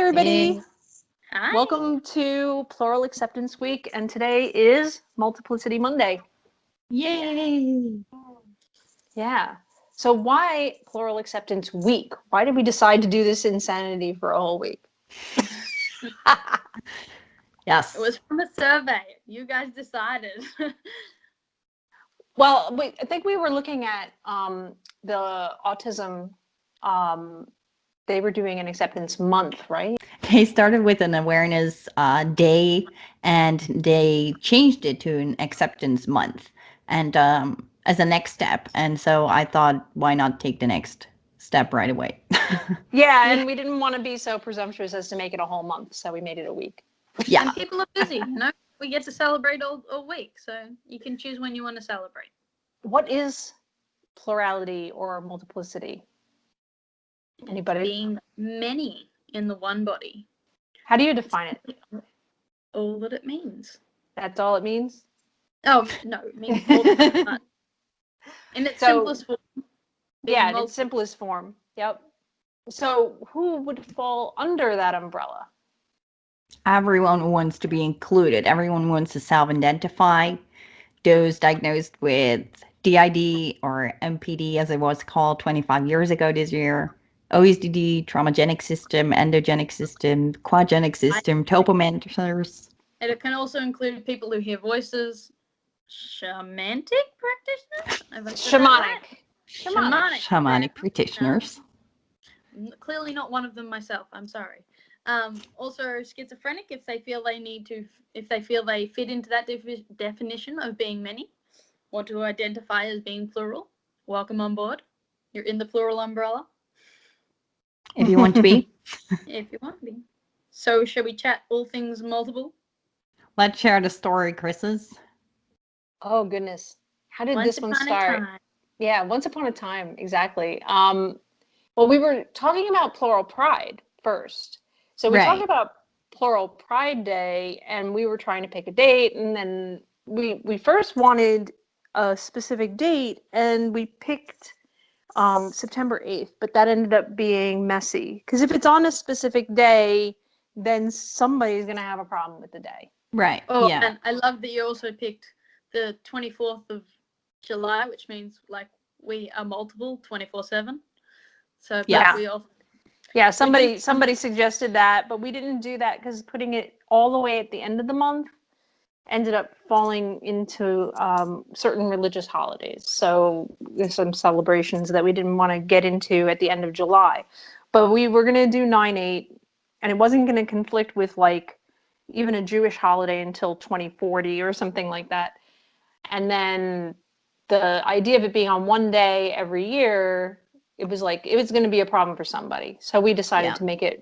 everybody. Hey. Hi. Welcome to Plural Acceptance Week, and today is Multiplicity Monday. Yay. Yeah. So why Plural Acceptance Week? Why did we decide to do this insanity for a whole week? Yes. It was from a survey. You guys decided. Well, I think we were looking at the autism. They were doing an acceptance month, right? They started with an awareness day, and they changed it to an acceptance month, and as a next step. And so I thought, why not take the next step right away? Yeah, and we didn't want to be so presumptuous as to make it a whole month, so we made it a week. Yeah. And people are busy, you know? We get to celebrate all week, so you can choose when you want to celebrate. What is plurality or multiplicity? Anybody? Being many in the one body. How do you define it? All that it means. That's all it means? Oh, no, it means more than that. In its simplest form. Yeah, in its simplest form. Yep. So who would fall under that umbrella? Everyone wants to be included. Everyone wants to self-identify. Those diagnosed with DID or MPD, as it was called 25 years ago this year, ISSTD, traumagenic system, endogenic system, quadgenic system, topomenters. It can also include people who hear voices, shamanic practitioners? Shamanic Practitioners. Clearly not one of them myself. I'm sorry. Also schizophrenic if they feel they fit into that definition of being many, or to identify as being plural. Welcome on board. You're in the plural umbrella. If you want to be. If you want to be. So shall we chat all things multiple? Let's share the story, Chris's. Oh goodness. How did this one start? Yeah, once upon a time, exactly. Well, we were talking about Plural Pride first. So we talked about Plural Pride Day, and we were trying to pick a date, and then we first wanted a specific date, and we picked September 8th, but that ended up being messy. Because if it's on a specific day, then somebody's going to have a problem with the day. Right. Oh, yeah. And I love that you also picked the 24th of July, which means like we are multiple 24/7. So yeah, we all. Yeah, somebody suggested that, but we didn't do that because putting it all the way at the end of the month ended up falling into certain religious holidays. So there's some celebrations that we didn't want to get into at the end of July. But we were going to do 9/8, and it wasn't going to conflict with like even a Jewish holiday until 2040 or something like that. And then the idea of it being on one day every year, it was going to be a problem for somebody. So we decided to make it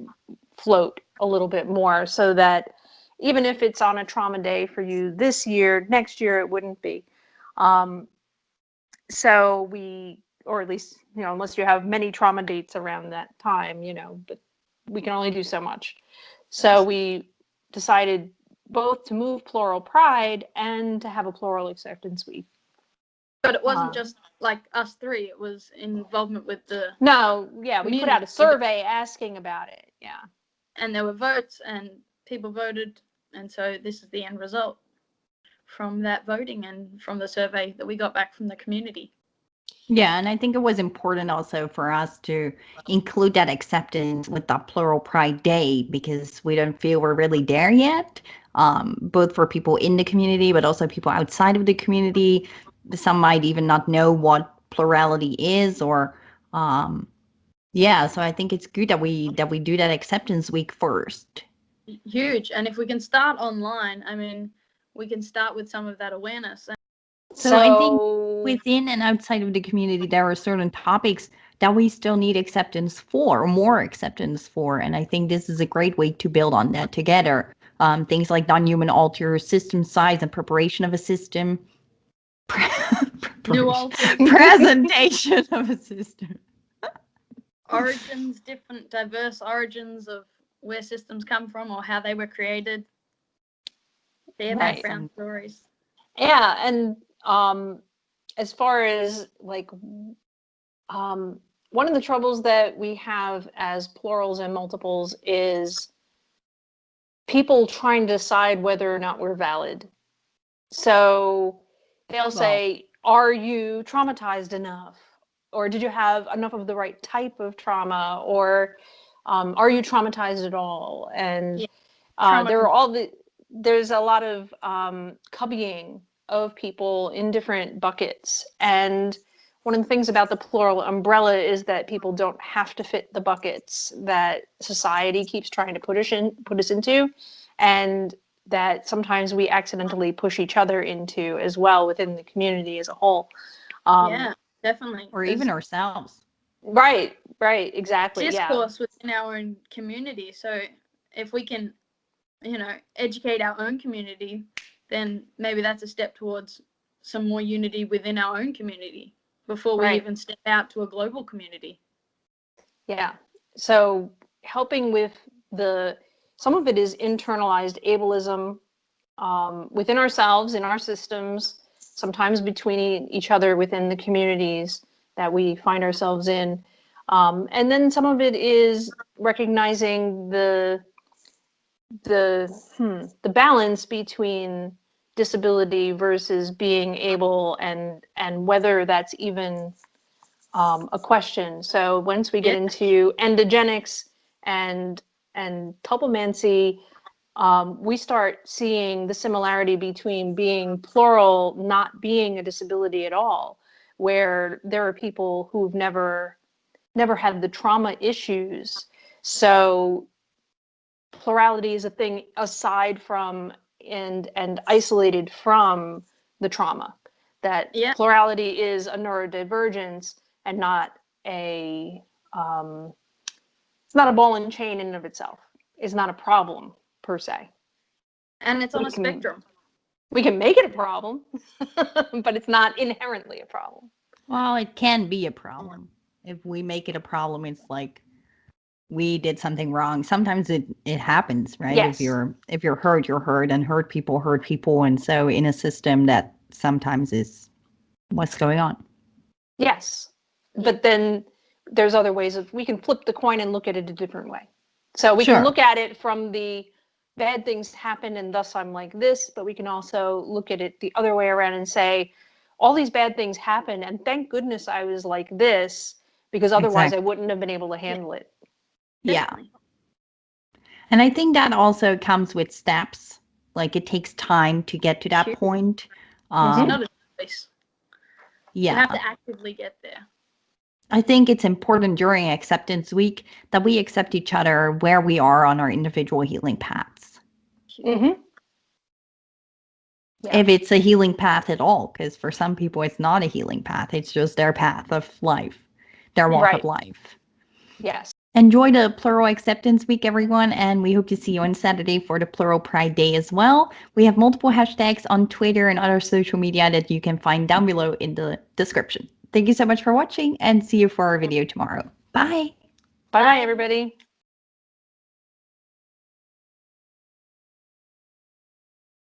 float a little bit more so that even if it's on a trauma day for you this year, next year it wouldn't be. So we, or at least, unless you have many trauma dates around that time, but we can only do so much. So we decided both to move Plural Pride and to have a Plural Acceptance Week. But it wasn't just like us three. It was involvement with the. No, yeah, we put out a survey asking about it. Yeah. And there were votes, and people voted, and so this is the end result from that voting and from the survey that we got back from the community. Yeah, and I think it was important also for us to include that acceptance with the Plural Pride Day, because we don't feel we're really there yet, both for people in the community, but also people outside of the community. Some might even not know what plurality is, or so I think it's good that we do that acceptance week first. Huge. And if we can start online, I mean, we can start with some of that awareness. So I think within and outside of the community, there are certain topics that we still need acceptance for, more acceptance for. And I think this is a great way to build on that together. Things like non-human alter, system size and preparation of a system. Presentation of a system. Origins, different diverse origins of where systems come from or how they were created. Their background stories. Yeah, and as far as like one of the troubles that we have as plurals and multiples is people trying to decide whether or not we're valid. So they'll say, are you traumatized enough? Or did you have enough of the right type of trauma? Or are you traumatized at all? And there's a lot of cubbying of people in different buckets. And one of the things about the plural umbrella is that people don't have to fit the buckets that society keeps trying to put us into, and that sometimes we accidentally push each other into as well within the community as a whole. Yeah, definitely. Or even ourselves. Right, exactly. Discourse within our own community. So if we can, educate our own community, then maybe that's a step towards some more unity within our own community before we even step out to a global community. Yeah. So helping with some of it is internalized ableism within ourselves, in our systems, sometimes between each other within the communities that we find ourselves in. And then some of it is recognizing the balance between disability versus being able, and whether that's even a question. So once we get into endogenics and topomancy, we start seeing the similarity between being plural, not being a disability at all, where there are people who've never had the trauma issues. So plurality is a thing aside from and isolated from the trauma. That plurality is a neurodivergence and not it's not a ball and chain in and of itself. It's not a problem per se. And it's on a spectrum. We can make it a problem, but it's not inherently a problem. Well, it can be a problem. If we make it a problem, it's like we did something wrong. Sometimes it happens, right? Yes. If you're hurt, you're hurt, and hurt people. And so in a system that sometimes is what's going on. Yes. But then there's other ways we can flip the coin and look at it a different way. So we can look at it from the bad things happen and thus I'm like this, but we can also look at it the other way around and say, all these bad things happen and thank goodness I was like this, because otherwise I wouldn't have been able to handle it. Definitely. Yeah. And I think that also comes with steps. Like it takes time to get to that point. It's not a choice. Yeah. You have to actively get there. I think it's important during Acceptance Week that we accept each other where we are on our individual healing paths. Mm-hmm. Yeah. If it's a healing path at all, because for some people it's not a healing path. It's just their path of life, their walk of life. Yes. Enjoy the Plural Acceptance Week, everyone, and we hope to see you on Saturday for the Plural Pride Day as well. We have multiple hashtags on Twitter and other social media that you can find down below in the description. Thank you so much for watching, and see you for our video tomorrow. Bye. Bye, everybody.